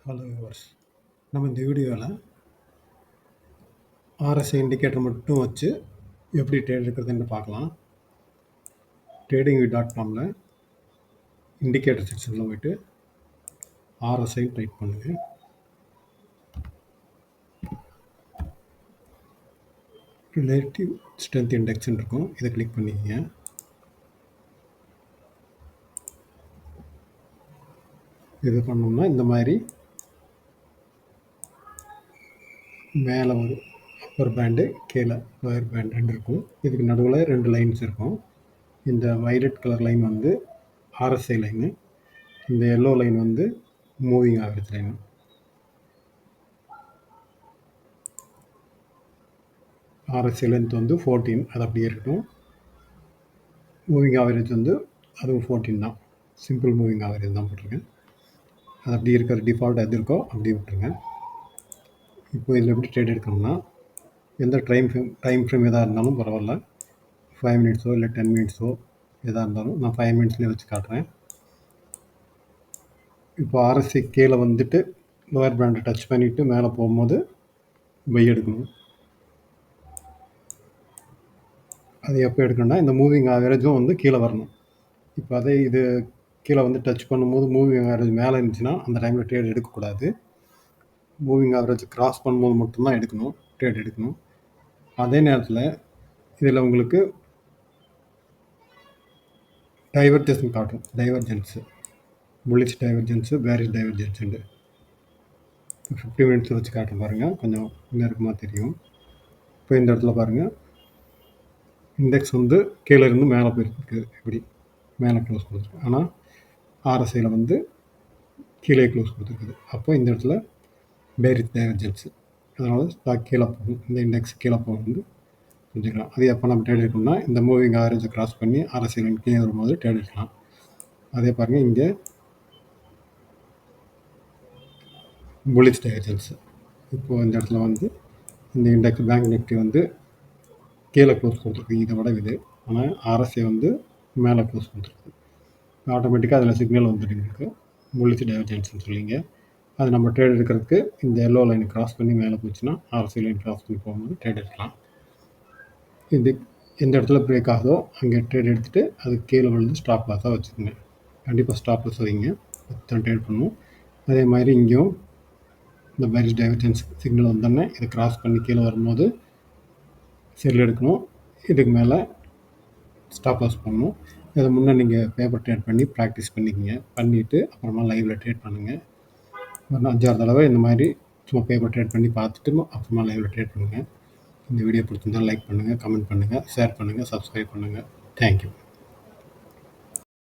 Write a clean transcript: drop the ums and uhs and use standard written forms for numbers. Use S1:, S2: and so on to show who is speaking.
S1: Hello viewers, நம்ம இந்த வீடியோவில் ஆர்எஸ்ஐ இண்டிகேட்டர் மட்டும் வச்சு எப்படி ட்ரேட் எடுக்கிறதுன்னு பார்க்கலாம். tradingview.comல இண்டிகேட்டர் செக்ஷனில் போயிட்டு ஆர்எஸ்ஐ டைப் பண்ணுங்கள். ரிலேட்டிவ் ஸ்ட்ரென்த் இண்டெக்ஸ்ன்னு இருக்கும், இதை கிளிக் பண்ணிக்கங்க. இது பண்ணோம்னா இந்த மாதிரி மேலே ஒரு அப்பர் பேண்டு, கீழே லோயர் பேண்ட் ரெண்டு இருக்கும். இதுக்கு நடுவில் ரெண்டு லைன்ஸ் இருக்கும். இந்த வைலட் கலர் லைன் வந்து ஆர்எஸ்ஐ லைனு, இந்த எல்லோ லைன் வந்து moving average line. RSI length வந்து 14, அது அப்படியே இருக்கட்டும். மூவிங் ஆவரேஜ் வந்து அதுவும் 14 தான், சிம்பிள் மூவிங் ஆவரேஜ் தான் போட்டிருக்கேன். அது அப்படி இருக்கிற டிஃபால்ட் எது இருக்கோ அப்படியே விட்டுருங்க. இப்போ இதில் எப்படி ட்ரேட் எடுக்கணும்னா, எந்த டைம் ஃப்ரேம் எதாக இருந்தாலும் பரவாயில்ல, 5 மினிட்ஸோ இல்லை 10 மினிட்ஸோ எதாக இருந்தாலும் நான் 5 மினிட்ஸ்லேயே வச்சு காட்டுறேன். இப்போ ஆர்எஸ்ஐ கீழே வந்துட்டு லோயர் பேண்டை டச் பண்ணிவிட்டு மேலே போகும்போது பை எடுக்கணும். அது எப்போ எடுக்கணும்னா இந்த மூவிங் ஆவரேஜும் வந்து கீழே வரணும். இப்போ அதே இது கீழே வந்து டச் பண்ணும்போது மூவிங் ஆவரேஜ் மேலே இருந்துச்சுன்னா அந்த டைமில் ட்ரேட் எடுக்கக்கூடாது. மூவிங் ஆவரேஜ் கிராஸ் பண்ணும்போது மட்டும்தான் எடுக்கணும், ட்ரேட் எடுக்கணும். அதே நேரத்தில் இதில் உங்களுக்கு டைவர்ஜன்ஸ் காட்டும், divergence, bullish divergence, bearish டைவர்ஜென்ஸுண்டு 50 minutes வச்சு காட்டும் பாருங்கள், கொஞ்சம் நெருக்கமாக தெரியும். இப்போ இந்த இடத்துல பாருங்கள், இண்டெக்ஸ் வந்து கீழே இருந்து மேலே போயிருக்கு, இப்படி மேலே க்ளோஸ் கொடுத்துருக்கு. ஆனால் ஆர்எஸ்ஐயில் வந்து கீழே க்ளோஸ் கொடுத்துருக்குது. அப்போ இந்த இடத்துல பேரிஷ் டைவர்ஜென்ஸு, அதனால் ஸ்டாக் கீழே போகும், இந்த இண்டெக்ஸ் கீழே போகும் வந்து புரிஞ்சுக்கலாம். அது எப்போ நம்ம ட்ரேட் எடுக்கணும்னா இந்த மூவிங் ஆவரேஜை கிராஸ் பண்ணி ஆர்எஸ்ஐ கீழே வரும்போது ட்ரேட் எடுக்கலாம். அதே பாருங்கள், இங்கே புல்லிஷ் டைவர்ஜென்ஸு. இப்போது இந்த இடத்துல வந்து இந்த இண்டெக்ஸ் பேங்க் நிஃப்டி வந்து கீழே க்ளோஸ் கொடுத்துருக்கு, இதை விட இது. ஆனால் ஆர்எஸ்ஐ வந்து மேலே க்ளோஸ் கொடுத்துருக்கு. ஆட்டோமேட்டிக்காக அதில் சிக்னல் வந்துட்டு இருக்குது புல்லிஷ் டைவர்ஜென்ஸ்னு சொல்லிங்க. அது நம்ம ட்ரேட் எடுக்கிறதுக்கு இந்த எல்லோ லைனை கிராஸ் பண்ணி மேலே போச்சுன்னா ஆர்எஸ்ஐ லைன் கிராஸ் பண்ணி போகும்போது ட்ரேட் எடுக்கலாம். இது எந்த இடத்துல பிரேக் ஆகுதோ அங்கே ட்ரேட் எடுத்துகிட்டு அது கீழே விழுந்து ஸ்டாப் லாஸாக வச்சுக்கோங்க. கண்டிப்பாக ஸ்டாப் லாஸ் வைங்க, தான் ட்ரேட் பண்ணணும். அதே மாதிரி இங்கேயும் இந்த பேரிஷ் டைவர்ஜென்ஸ் சிக்னல் வந்தோடனே இதை கிராஸ் பண்ணி கீழே வரும்போது செல் எடுக்கணும், இதுக்கு மேலே ஸ்டாப் லாஸ் பண்ணணும். இதை முன்னே நீங்கள் பேப்பர் ட்ரேட் பண்ணி ப்ராக்டிஸ் பண்ணிக்கங்க. பண்ணிவிட்டு அப்புறமா லைவில் ட்ரேட் பண்ணுங்கள். ஒரு 5-6 தடவை இந்த மாதிரி சும்மா பேப்பர் ட்ரேட் பண்ணி பார்த்துட்டு அப்புறமா லைவில் ட்ரேட் பண்ணுங்கள். இந்த வீடியோ பிடிச்சிருந்தால் லைக் பண்ணுங்கள், கமெண்ட் பண்ணுங்கள், ஷேர் பண்ணுங்கள், சப்ஸ்கிரைப் பண்ணுங்கள். தேங்க்யூ.